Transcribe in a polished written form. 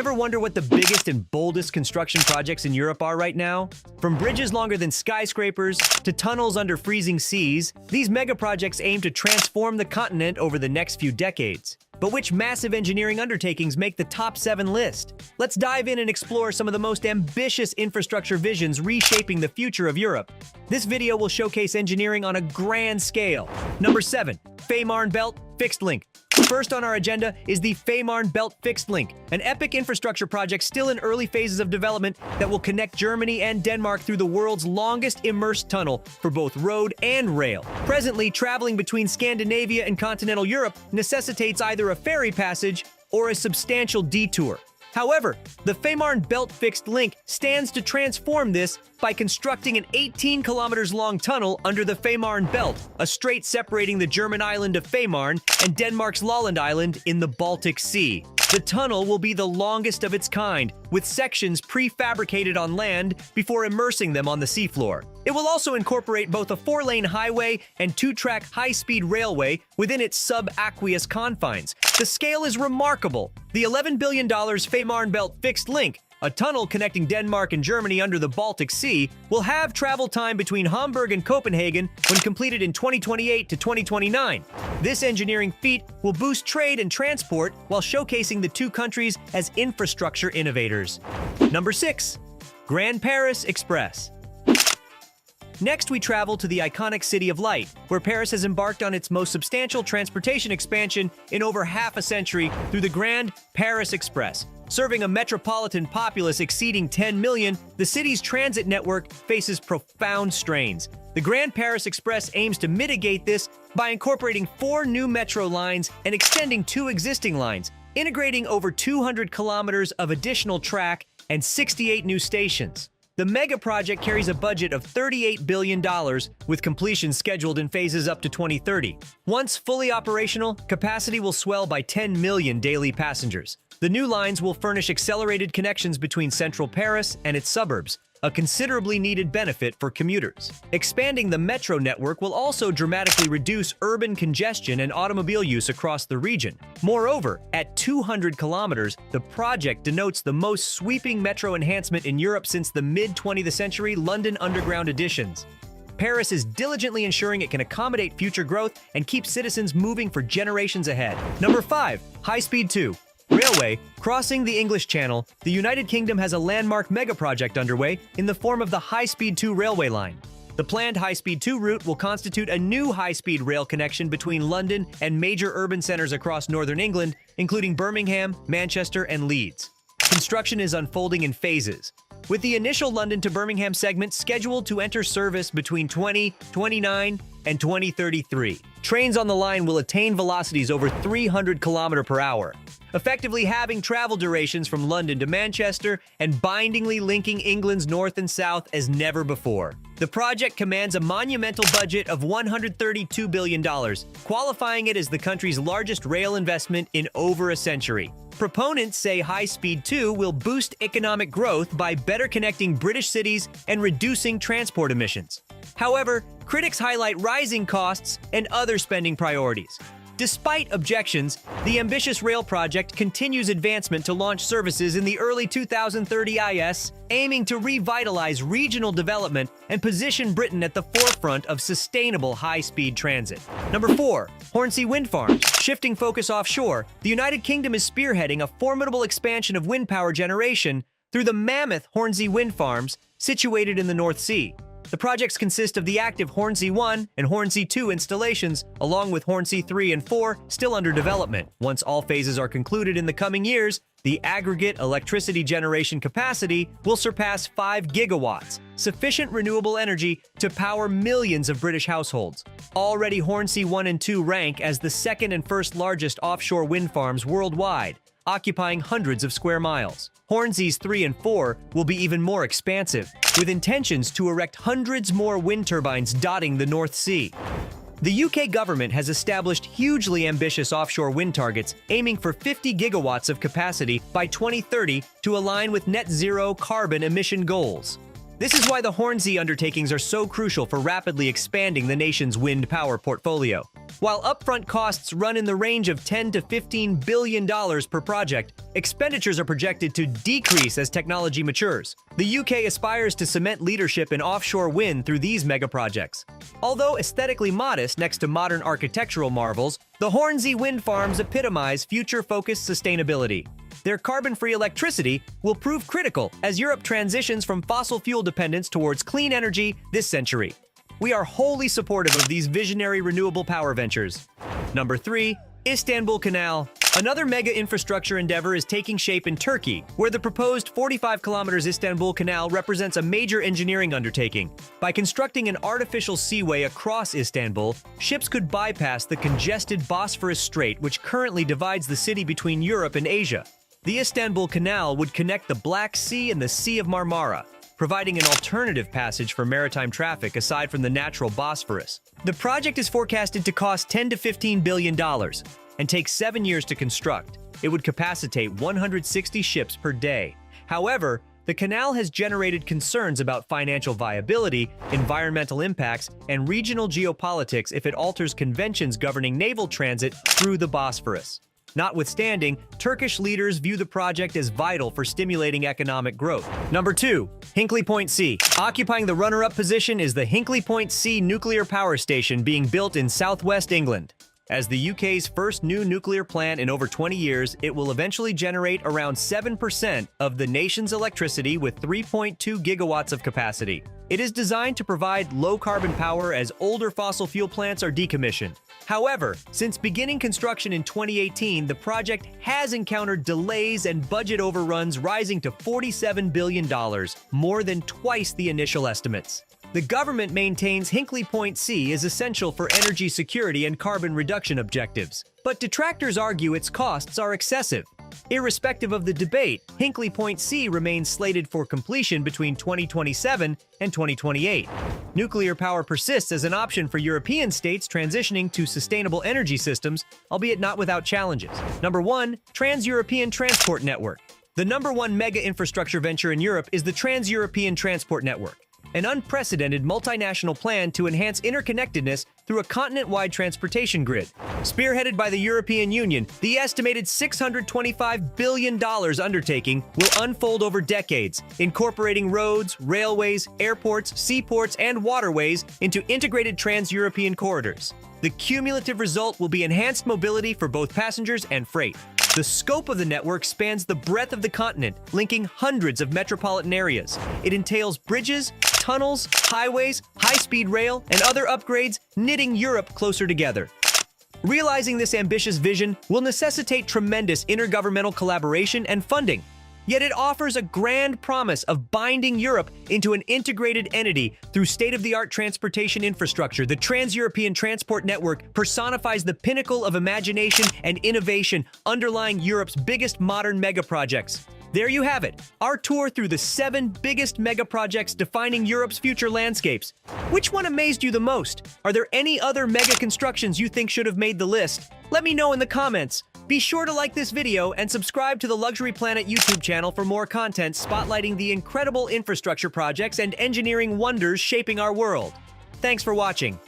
Ever wonder what the biggest and boldest construction projects in Europe are right now? From bridges longer than skyscrapers to tunnels under freezing seas, these mega projects aim to transform the continent over the next few decades. But which massive engineering undertakings make the top 7 list? Let's dive in and explore some of the most ambitious infrastructure visions reshaping the future of Europe. This video will showcase engineering on a grand scale. Number 7. Fehmarn Belt Fixed Link. First on our agenda is the Fehmarn Belt Fixed Link, an epic infrastructure project still in early phases of development that will connect Germany and Denmark through the world's longest immersed tunnel for both road and rail. Presently, traveling between Scandinavia and continental Europe necessitates either a ferry passage or a substantial detour. However, the Fehmarn Belt Fixed Link stands to transform this by constructing an 18 kilometers long tunnel under the Fehmarn Belt, a strait separating the German island of Fehmarn and Denmark's Lolland Island in the Baltic Sea. The tunnel will be the longest of its kind, with sections prefabricated on land before immersing them on the seafloor. It will also incorporate both a 4-lane highway and 2-track high-speed railway within its subaqueous confines. The scale is remarkable. The $11 billion Fehmarn Belt Fixed Link, a tunnel connecting Denmark and Germany under the Baltic Sea, will have travel time between Hamburg and Copenhagen when completed in 2028 to 2029. This engineering feat will boost trade and transport while showcasing the two countries as infrastructure innovators. Number 6. Grand Paris Express. Next, we travel to the iconic City of Light, where Paris has embarked on its most substantial transportation expansion in over half a century through the Grand Paris Express. Serving a metropolitan populace exceeding 10 million, the city's transit network faces profound strains. The Grand Paris Express aims to mitigate this by incorporating 4 new metro lines and extending 2 existing lines, integrating over 200 kilometers of additional track and 68 new stations. The mega project carries a budget of $38 billion, with completion scheduled in phases up to 2030. Once fully operational, capacity will swell by 10 million daily passengers. The new lines will furnish accelerated connections between central Paris and its suburbs, a considerably needed benefit for commuters. Expanding the metro network will also dramatically reduce urban congestion and automobile use across the region. Moreover, at 200 kilometers, the project denotes the most sweeping metro enhancement in Europe since the mid-20th century London Underground editions. Paris is diligently ensuring it can accommodate future growth and keep citizens moving for generations ahead. Number 5. High Speed 2. Railway. Crossing the English Channel, the United Kingdom has a landmark mega-project underway in the form of the High Speed 2 railway line. The planned High Speed 2 route will constitute a new high-speed rail connection between London and major urban centers across northern England, including Birmingham, Manchester, and Leeds. Construction is unfolding in phases, with the initial London to Birmingham segment scheduled to enter service between 2029 and 2033. Trains on the line will attain velocities over 300 km per hour, effectively halving travel durations from London to Manchester and bindingly linking England's north and south as never before. The project commands a monumental budget of $132 billion, qualifying it as the country's largest rail investment in over a century. Proponents say High Speed 2 will boost economic growth by better connecting British cities and reducing transport emissions. However, critics highlight rising costs and other spending priorities. Despite objections, the ambitious rail project continues advancement to launch services in the early 2030 IS, aiming to revitalize regional development and position Britain at the forefront of sustainable high-speed transit. Number 4. Hornsea Wind Farms. Shifting focus offshore, the United Kingdom is spearheading a formidable expansion of wind power generation through the mammoth Hornsea Wind Farms situated in the North Sea. The projects consist of the active Hornsea 1 and Hornsea 2 installations, along with Hornsea 3 and 4 still under development. Once all phases are concluded in the coming years, the aggregate electricity generation capacity will surpass 5 gigawatts, sufficient renewable energy to power millions of British households. Already, Hornsea 1 and 2 rank as the second and first largest offshore wind farms worldwide, occupying hundreds of square miles. Hornseas 3 and 4 will be even more expansive, with intentions to erect hundreds more wind turbines dotting the North Sea. The UK government has established hugely ambitious offshore wind targets, aiming for 50 gigawatts of capacity by 2030 to align with net zero carbon emission goals. This is why the Hornsea undertakings are so crucial for rapidly expanding the nation's wind power portfolio. While upfront costs run in the range of $10 to $15 billion per project, expenditures are projected to decrease as technology matures. The UK aspires to cement leadership in offshore wind through these megaprojects. Although aesthetically modest next to modern architectural marvels, the Hornsea wind farms epitomize future-focused sustainability. Their carbon-free electricity will prove critical as Europe transitions from fossil fuel dependence towards clean energy this century. We are wholly supportive of these visionary renewable power ventures. Number 3. Istanbul Canal. Another mega infrastructure endeavor is taking shape in Turkey, where the proposed 45 kilometers Istanbul Canal represents a major engineering undertaking. By constructing an artificial seaway across Istanbul, ships could bypass the congested Bosphorus Strait, which currently divides the city between Europe and Asia. The Istanbul Canal would connect the Black Sea and the Sea of Marmara, providing an alternative passage for maritime traffic aside from the natural Bosphorus. The project is forecasted to cost $10 to $15 billion and take 7 years to construct. It would capacitate 160 ships per day. However, the canal has generated concerns about financial viability, environmental impacts, and regional geopolitics if it alters conventions governing naval transit through the Bosphorus. Notwithstanding, Turkish leaders view the project as vital for stimulating economic growth. Number 2. Hinkley Point C. Occupying the runner-up position is the Hinkley Point C nuclear power station being built in southwest England. As the UK's first new nuclear plant in over 20 years, it will eventually generate around 7% of the nation's electricity with 3.2 gigawatts of capacity. It is designed to provide low-carbon power as older fossil fuel plants are decommissioned. However, since beginning construction in 2018, the project has encountered delays and budget overruns rising to $47 billion, more than twice the initial estimates. The government maintains Hinkley Point C is essential for energy security and carbon reduction objectives, but detractors argue its costs are excessive. Irrespective of the debate, Hinkley Point C remains slated for completion between 2027 and 2028. Nuclear power persists as an option for European states transitioning to sustainable energy systems, albeit not without challenges. Number 1. Trans-European Transport Network. The number one mega infrastructure venture in Europe is the Trans-European Transport Network, an unprecedented multinational plan to enhance interconnectedness through a continent-wide transportation grid. Spearheaded by the European Union, the estimated $625 billion undertaking will unfold over decades, incorporating roads, railways, airports, seaports, and waterways into integrated trans-European corridors. The cumulative result will be enhanced mobility for both passengers and freight. The scope of the network spans the breadth of the continent, linking hundreds of metropolitan areas. It entails bridges, tunnels, highways, high-speed rail, and other upgrades, knitting Europe closer together. Realizing this ambitious vision will necessitate tremendous intergovernmental collaboration and funding. Yet it offers a grand promise of binding Europe into an integrated entity through state-of-the-art transportation infrastructure. The Trans-European Transport Network personifies the pinnacle of imagination and innovation underlying Europe's biggest modern megaprojects. There you have it, our tour through the 7 biggest megaprojects defining Europe's future landscapes. Which one amazed you the most? Are there any other mega constructions you think should have made the list? Let me know in the comments. Be sure to like this video and subscribe to the Luxury Planet YouTube channel for more content spotlighting the incredible infrastructure projects and engineering wonders shaping our world. Thanks for watching.